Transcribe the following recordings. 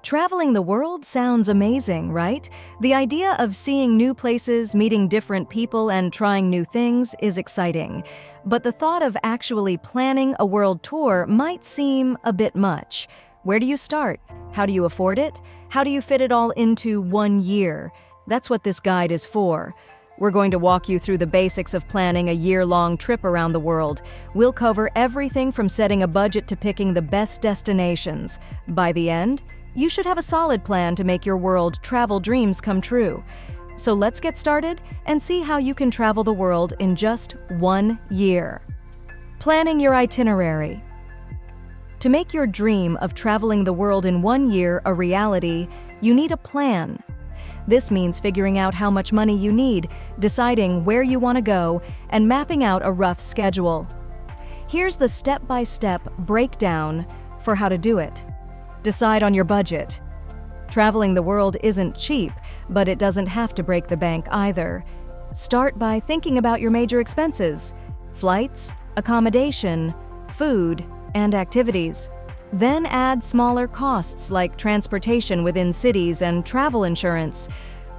Traveling the world sounds amazing, right? The idea of seeing new places, meeting different people, and trying new things is exciting. But the thought of actually planning a world tour might seem a bit much. Where do you start? How do you afford it? How do you fit it all into 1 year? That's what this guide is for. We're going to walk you through the basics of planning a year-long trip around the world. We'll cover everything from setting a budget to picking the best destinations. By the end, you should have a solid plan to make your world travel dreams come true. So let's get started and see how you can travel the world in just 1 year. Planning your itinerary. To make your dream of traveling the world in 1 year a reality, you need a plan. This means figuring out how much money you need, deciding where you want to go, and mapping out a rough schedule. Here's the step-by-step breakdown for how to do it. Decide on your budget. Traveling the world isn't cheap, but it doesn't have to break the bank either. Start by thinking about your major expenses: flights, accommodation, food, and activities. Then add smaller costs like transportation within cities and travel insurance.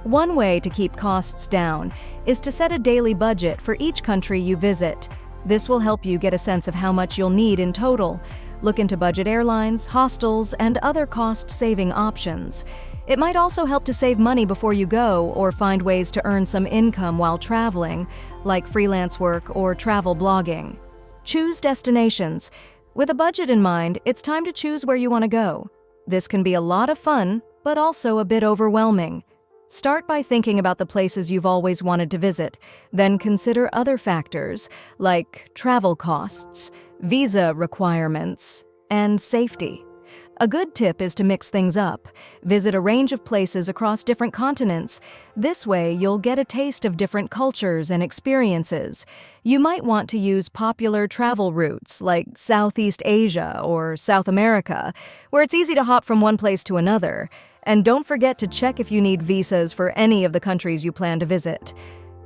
One way to keep costs down is to set a daily budget for each country you visit. This will help you get a sense of how much you'll need in total. Look into budget airlines, hostels, and other cost-saving options. It might also help to save money before you go or find ways to earn some income while traveling, like freelance work or travel blogging. Choose destinations. With a budget in mind, it's time to choose where you want to go. This can be a lot of fun, but also a bit overwhelming. Start by thinking about the places you've always wanted to visit. Then consider other factors like travel costs, visa requirements, and safety. A good tip is to mix things up. Visit a range of places across different continents. This way, you'll get a taste of different cultures and experiences. You might want to use popular travel routes like Southeast Asia or South America, where it's easy to hop from one place to another. And don't forget to check if you need visas for any of the countries you plan to visit.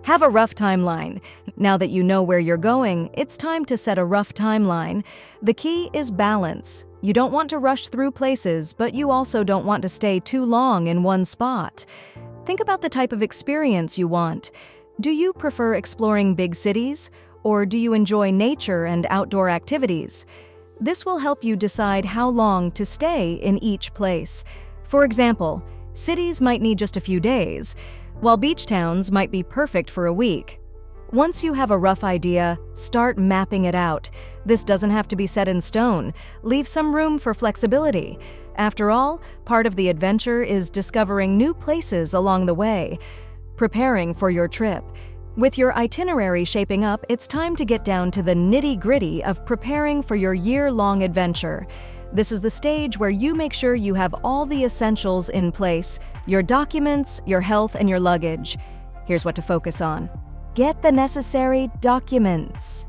Have a rough timeline. Now that you know where you're going, it's time to set a rough timeline. The key is balance. You don't want to rush through places, but you also don't want to stay too long in one spot. Think about the type of experience you want. Do you prefer exploring big cities, or do you enjoy nature and outdoor activities? This will help you decide how long to stay in each place. For example, cities might need just a few days, while beach towns might be perfect for a week. Once you have a rough idea, start mapping it out. This doesn't have to be set in stone. Leave some room for flexibility. After all, part of the adventure is discovering new places along the way. Preparing for your trip. With your itinerary shaping up, it's time to get down to the nitty-gritty of preparing for your year-long adventure. This is the stage where you make sure you have all the essentials in place: your documents, your health, and your luggage. Here's what to focus on. Get the necessary documents.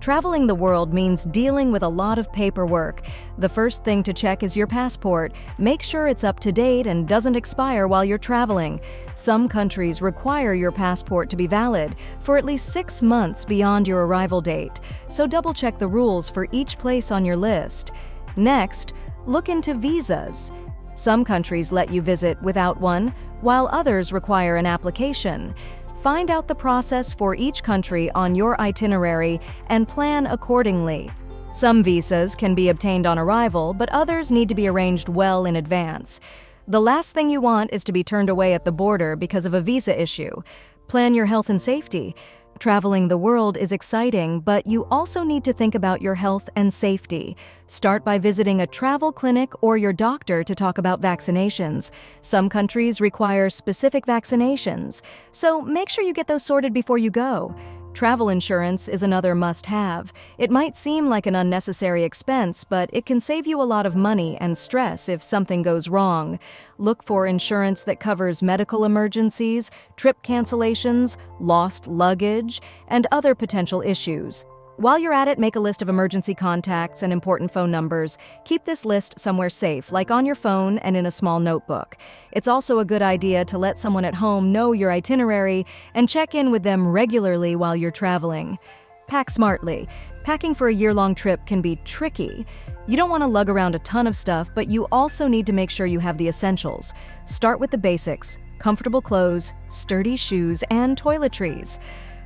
Traveling the world means dealing with a lot of paperwork. The first thing to check is your passport. Make sure it's up to date and doesn't expire while you're traveling. Some countries require your passport to be valid for at least 6 months beyond your arrival date, so double-check the rules for each place on your list. Next, look into visas. Some countries let you visit without one, while others require an application. Find out the process for each country on your itinerary and plan accordingly. Some visas can be obtained on arrival, but others need to be arranged well in advance. The last thing you want is to be turned away at the border because of a visa issue. Plan your health and safety. Traveling the world is exciting, but you also need to think about your health and safety. Start by visiting a travel clinic or your doctor to talk about vaccinations. Some countries require specific vaccinations, so make sure you get those sorted before you go. Travel insurance is another must-have. It might seem like an unnecessary expense, but it can save you a lot of money and stress if something goes wrong. Look for insurance that covers medical emergencies, trip cancellations, lost luggage, and other potential issues. While you're at it, make a list of emergency contacts and important phone numbers. Keep this list somewhere safe, like on your phone and in a small notebook. It's also a good idea to let someone at home know your itinerary and check in with them regularly while you're traveling. Pack smartly. Packing for a year-long trip can be tricky. You don't want to lug around a ton of stuff, but you also need to make sure you have the essentials. Start with the basics: comfortable clothes, sturdy shoes, and toiletries.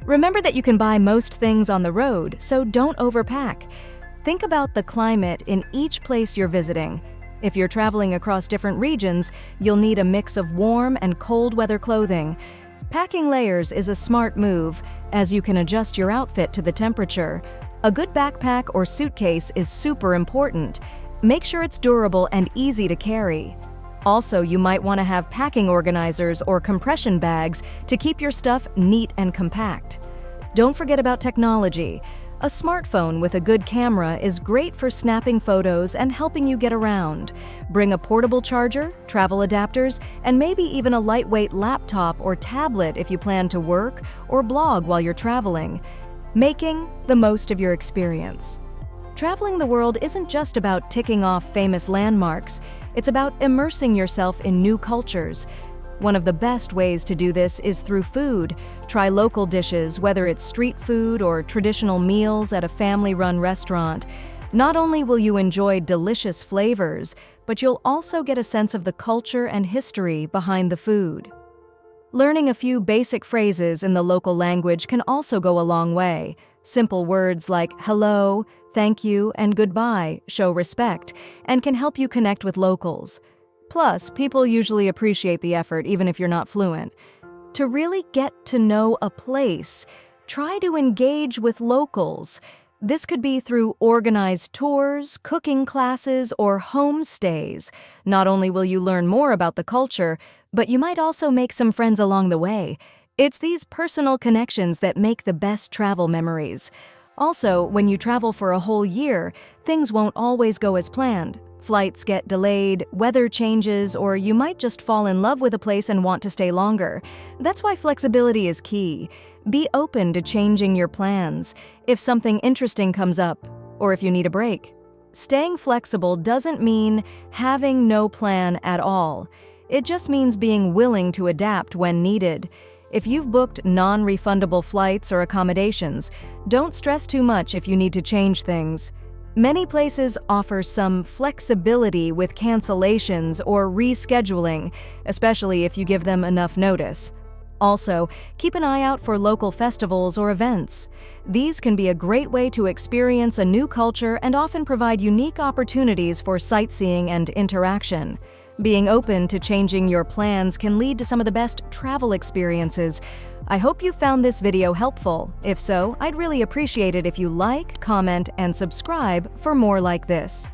Remember that you can buy most things on the road, so don't overpack. Think about the climate in each place you're visiting. If you're traveling across different regions, you'll need a mix of warm and cold weather clothing. Packing layers is a smart move, as you can adjust your outfit to the temperature. A good backpack or suitcase is super important. Make sure it's durable and easy to carry. Also, you might want to have packing organizers or compression bags to keep your stuff neat and compact. Don't forget about technology. A smartphone with a good camera is great for snapping photos and helping you get around. Bring a portable charger, travel adapters, and maybe even a lightweight laptop or tablet if you plan to work or blog while you're traveling. Making the most of your experience. Traveling the world isn't just about ticking off famous landmarks, it's about immersing yourself in new cultures. One of the best ways to do this is through food. Try local dishes, whether it's street food or traditional meals at a family-run restaurant. Not only will you enjoy delicious flavors, but you'll also get a sense of the culture and history behind the food. Learning a few basic phrases in the local language can also go a long way. Simple words like hello, thank you, and goodbye show respect and can help you connect with locals. Plus, people usually appreciate the effort even if you're not fluent. To really get to know a place, try to engage with locals. This could be through organized tours, cooking classes, or homestays. Not only will you learn more about the culture, but you might also make some friends along the way. It's these personal connections that make the best travel memories. Also, when you travel for a whole year, things won't always go as planned. Flights get delayed, weather changes, or you might just fall in love with a place and want to stay longer. That's why flexibility is key. Be open to changing your plans if something interesting comes up, or if you need a break. Staying flexible doesn't mean having no plan at all. It just means being willing to adapt when needed. If you've booked non-refundable flights or accommodations, don't stress too much if you need to change things. Many places offer some flexibility with cancellations or rescheduling, especially if you give them enough notice. Also, keep an eye out for local festivals or events. These can be a great way to experience a new culture and often provide unique opportunities for sightseeing and interaction. Being open to changing your plans can lead to some of the best travel experiences. I hope you found this video helpful. If so, I'd really appreciate it if you like, comment, and subscribe for more like this.